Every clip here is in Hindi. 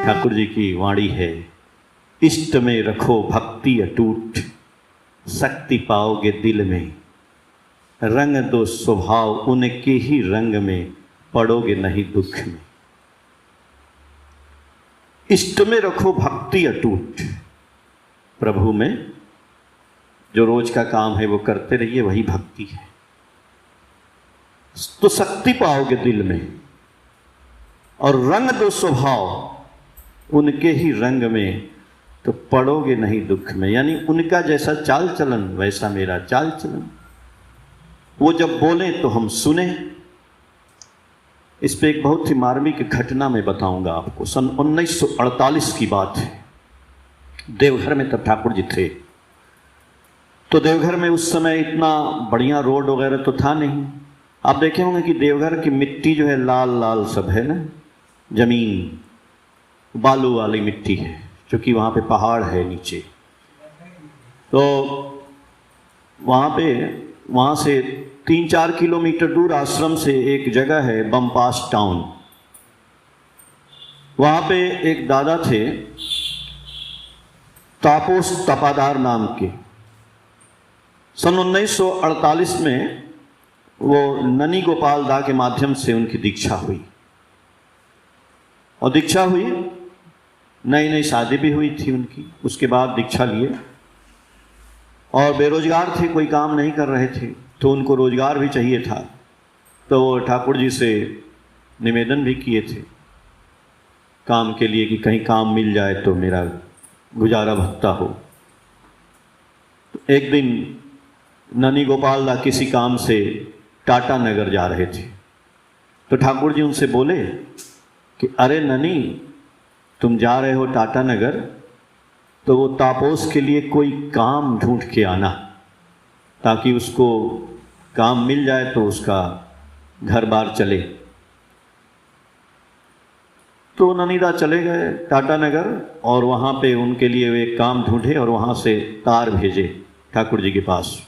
ठाकुर जी की वाणी है, इष्ट में रखो भक्ति अटूट, शक्ति पाओगे दिल में, रंग दो स्वभाव उनके ही रंग में, पड़ोगे नहीं दुख में। इष्ट में रखो भक्ति अटूट, प्रभु में जो रोज का काम है वो करते रहिए, वही भक्ति है। तो शक्ति पाओगे दिल में, और रंग दो स्वभाव उनके ही रंग में, तो पड़ोगे नहीं दुख में। यानी उनका जैसा चाल चलन वैसा मेरा चाल चलन, वो जब बोले तो हम सुने। इस पे एक बहुत ही मार्मिक घटना मैं बताऊंगा आपको। सन 1948 की बात है। देवघर में तब ठाकुर जी थे। तो देवघर में उस समय इतना बढ़िया रोड वगैरह तो था नहीं। आप देखे होंगे कि देवघर की मिट्टी जो है लाल लाल सब है ना, जमीन बालू वाली मिट्टी है, क्योंकि वहाँ पे पहाड़ है नीचे। तो वहाँ से 3-4 किलोमीटर दूर आश्रम से एक जगह है बमपास टाउन। वहाँ पे एक दादा थे तापोस तपादार नाम के। सन 1948 में वो ननी गोपाल दा के माध्यम से उनकी दीक्षा हुई, और दीक्षा हुई, नई नई शादी भी हुई थी उनकी। उसके बाद दीक्षा लिए, और बेरोजगार थे, कोई काम नहीं कर रहे थे, तो उनको रोजगार भी चाहिए था। तो वो ठाकुर जी से निवेदन भी किए थे काम के लिए कि कहीं काम मिल जाए तो मेरा गुजारा भत्ता हो। तो एक दिन ननी गोपाल दा किसी काम से टाटा नगर जा रहे थे। तो ठाकुर जी उनसे बोले कि अरे ननी, तुम जा रहे हो टाटा नगर, तो वो तापोस के लिए कोई काम ढूंढ के आना, ताकि उसको काम मिल जाए तो उसका घर बार चले। तो ननीदा चले गए टाटा नगर, और वहाँ पे उनके लिए वे काम ढूंढे, और वहाँ से तार भेजे ठाकुर जी के पास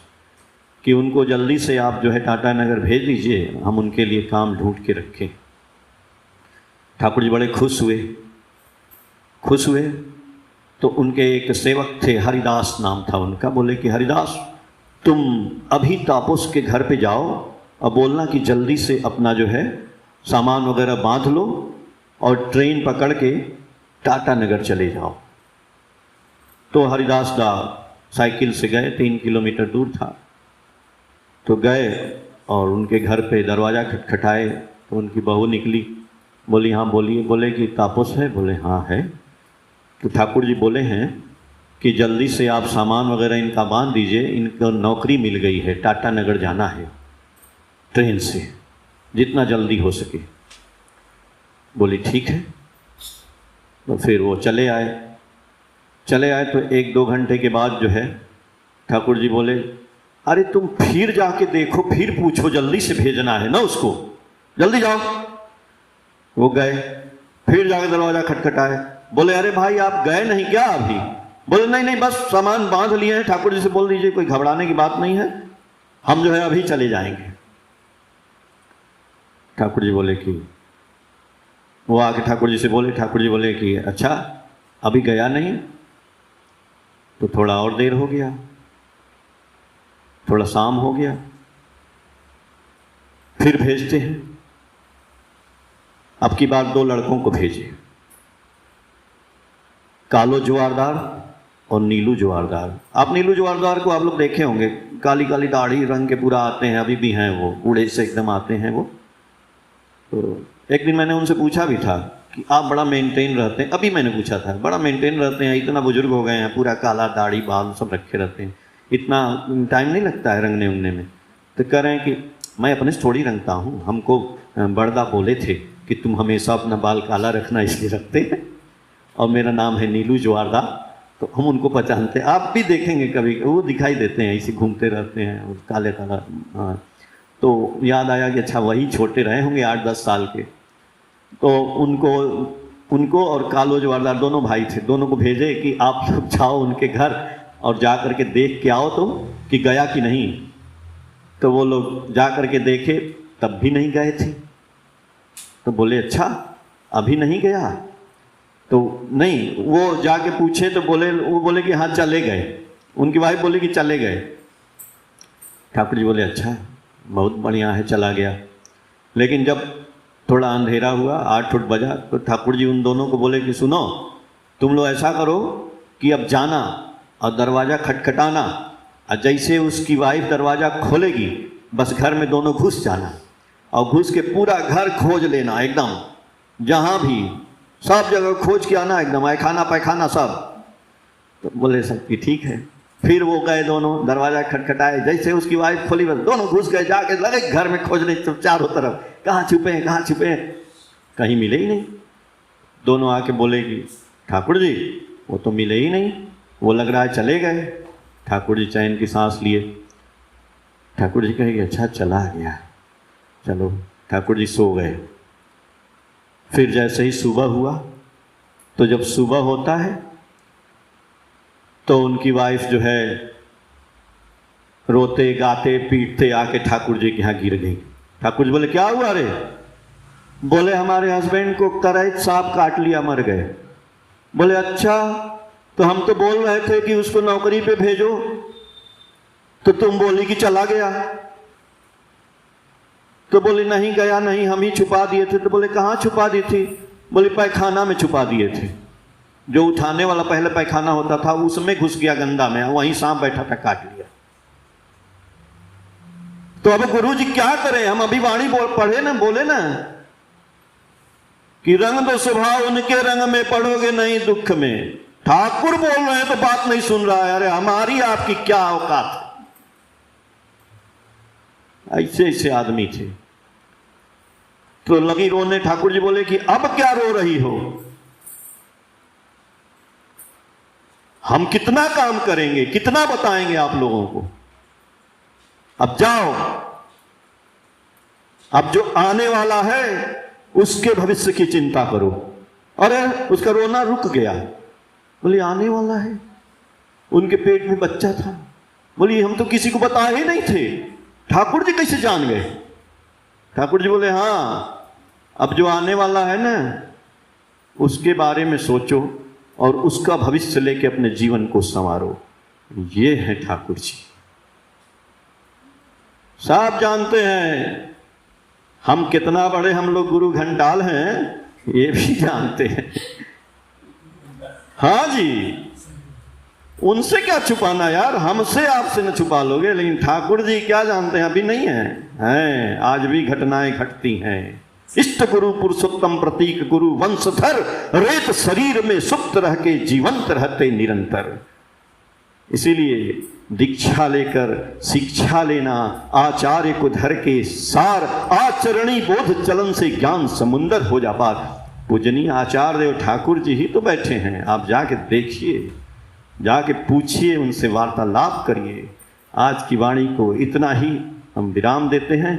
कि उनको जल्दी से आप जो है टाटा नगर भेज दीजिए, हम उनके लिए काम ढूंढ के रखें। ठाकुर जी बड़े खुश हुए। तो उनके एक सेवक थे, हरिदास नाम था उनका। बोले कि हरिदास, तुम अभी तापोस के घर पे जाओ और बोलना कि जल्दी से अपना जो है सामान वगैरह बांध लो और ट्रेन पकड़ के टाटा नगर चले जाओ। तो हरिदास दा साइकिल से गए, 3 किलोमीटर दूर था। तो गए और उनके घर पे दरवाज़ा खटखटाए, तो उनकी बहू निकली। बोली हाँ बोलिए। बोले कि तापोस है? बोले हाँ है। तो ठाकुर जी बोले हैं कि जल्दी से आप सामान वगैरह इनका बांध दीजिए, इनको नौकरी मिल गई है, टाटा नगर जाना है ट्रेन से, जितना जल्दी हो सके। बोली ठीक है। तो फिर वो चले आए तो 1-2 घंटे के बाद जो है ठाकुर जी बोले, अरे तुम फिर जाके देखो, फिर पूछो, जल्दी से भेजना है ना उसको, जल्दी जाओ। वो गए, फिर जाके दरवाज़ा खटखटाए। बोले अरे भाई, आप गए नहीं क्या अभी? बोले नहीं, बस सामान बांध लिए हैं, ठाकुर जी से बोल दीजिए, कोई घबराने की बात नहीं है, हम जो है अभी चले जाएंगे। ठाकुर जी बोले कि वो आके ठाकुर जी से बोले, ठाकुर जी बोले कि अच्छा अभी गया नहीं? तो थोड़ा और देर हो गया, थोड़ा शाम हो गया, फिर भेजते हैं। अब की बार 2 लड़कों को भेजे, कालो जुआरदार और नीलू जुआरदार। आप नीलू जुआरदार को आप लोग देखे होंगे, काली काली दाढ़ी रंग के पूरा आते हैं, अभी भी हैं वो, बूढ़े से एकदम आते हैं वो। तो एक दिन मैंने उनसे पूछा भी था कि आप बड़ा मेंटेन रहते हैं, अभी मैंने पूछा था, बड़ा मेंटेन रहते हैं, इतना बुजुर्ग हो गए हैं, पूरा काला दाढ़ी बाल सब रखे रहते हैं, इतना टाइम नहीं लगता है रंगने उंगने में? तो कह रहे हैं कि मैं अपने से थोड़ी रंगता हूँ, हमको बड़दा बोले थे कि तुम हमेशा अपना बाल काला रखना, इसलिए रखते हैं, और मेरा नाम है नीलू जुआरदा। तो हम उनको पहचानते हैं, आप भी देखेंगे कभी, वो दिखाई देते हैं, ऐसे घूमते रहते हैं काले काला। हाँ, तो याद आया कि अच्छा वही छोटे रहे होंगे 8-10 साल के। तो उनको और कालो जुआरदार दोनों भाई थे, दोनों को भेजे कि आप लोग जाओ उनके घर और जा कर के देख के आओ तो कि गया कि नहीं। तो वो लोग जा कर के देखे, तब भी नहीं गए थे। तो बोले अच्छा अभी नहीं गया? तो नहीं, वो जाके पूछे तो वो बोले कि हाँ चले गए। उनकी वाइफ बोले कि चले गए। ठाकुर जी बोले अच्छा बहुत बढ़िया है, चला गया। लेकिन जब थोड़ा अंधेरा हुआ, 8 फुट बजा, तो ठाकुर जी उन दोनों को बोले कि सुनो, तुम लोग ऐसा करो कि अब जाना और दरवाज़ा खटखटाना, और जैसे उसकी वाइफ दरवाज़ा खोलेगी बस घर में दोनों घुस जाना और घुस के पूरा घर खोज लेना, एकदम जहाँ भी सब जगह खोज के आना, एकदम खाना पैखाना सब। तो बोले सब कि ठीक है। फिर वो गए दोनों, दरवाज़ा खटखटाए, जैसे उसकी वाइफ खोली बस दोनों घुस गए, जाके लगे घर में खोजने चारों तरफ, कहाँ छुपे हैं कहाँ छुपे हैं, कहीं मिले ही नहीं। दोनों आके बोले कि ठाकुर जी वो तो मिले ही नहीं, वो लग रहा है चले गए। ठाकुर जी चैन की सांस लिए। ठाकुर जी कहेंगे अच्छा चला गया, चलो। ठाकुर जी सो गए। फिर जैसे ही सुबह हुआ, तो जब सुबह होता है तो उनकी वाइफ जो है रोते गाते पीटते आके ठाकुर जी के यहाँ गिर गई। ठाकुर जी बोले क्या हुआ रे? बोले हमारे हस्बैंड को करैत सांप काट लिया, मर गए। बोले अच्छा, तो हम तो बोल रहे थे कि उसको नौकरी पे भेजो, तो तुम बोली कि चला गया। तो बोले नहीं गया नहीं, हम ही छुपा दिए थे। तो बोले कहाँ छुपा दी थी? बोले पैखाना में छुपा दिए थे, जो उठाने वाला पहले पैखाना होता था उसमें घुस गया गंदा में, वहीं सांप बैठा था, काट लिया। तो अब गुरु जी क्या करें? हम अभी वाणी पढ़े ना, बोले ना कि रंग दो स्वभाव उनके, रंग में पढ़ोगे नहीं दुख में। ठाकुर बोल रहे हैं तो बात नहीं सुन रहा है। अरे हमारी आपकी क्या औकात है? ऐसे ऐसे आदमी थे। तो लगी रोने। ठाकुर जी बोले कि अब क्या रो रही हो? हम कितना काम करेंगे, कितना बताएंगे आप लोगों को? अब जाओ, अब जो आने वाला है उसके भविष्य की चिंता करो। अरे उसका रोना रुक गया। बोली आने वाला है, उनके पेट में बच्चा था। बोली हम तो किसी को बताए ही नहीं थे, ठाकुर जी कैसे जान गए? ठाकुर जी बोले हाँ, अब जो आने वाला है ना उसके बारे में सोचो और उसका भविष्य लेके अपने जीवन को संवारो। ये है ठाकुर जी। सब जानते हैं हम कितना बड़े हम लोग गुरु घंटाल हैं, ये भी जानते हैं। हाँ जी, उनसे क्या छुपाना यार, हमसे आपसे न छुपा लोगे। लेकिन ठाकुर जी क्या जानते हैं? अभी नहीं है, हैं आज भी घटनाएं घटती हैं। इष्ट गुरु पुरुषोत्तम प्रतीक गुरु वंशधर, रेत शरीर में सुप्त रह के जीवंत रहते निरंतर। इसीलिए दीक्षा लेकर शिक्षा लेना, आचार्य को धर के सार, आचरणी बोध चलन से ज्ञान समुंदर हो जा पार। पूजनीय आचार्य देव ठाकुर जी ही तो बैठे हैं, आप जाके देखिए, जाके पूछिए, उनसे वार्तालाप करिए। आज की वाणी को इतना ही हम विराम देते हैं।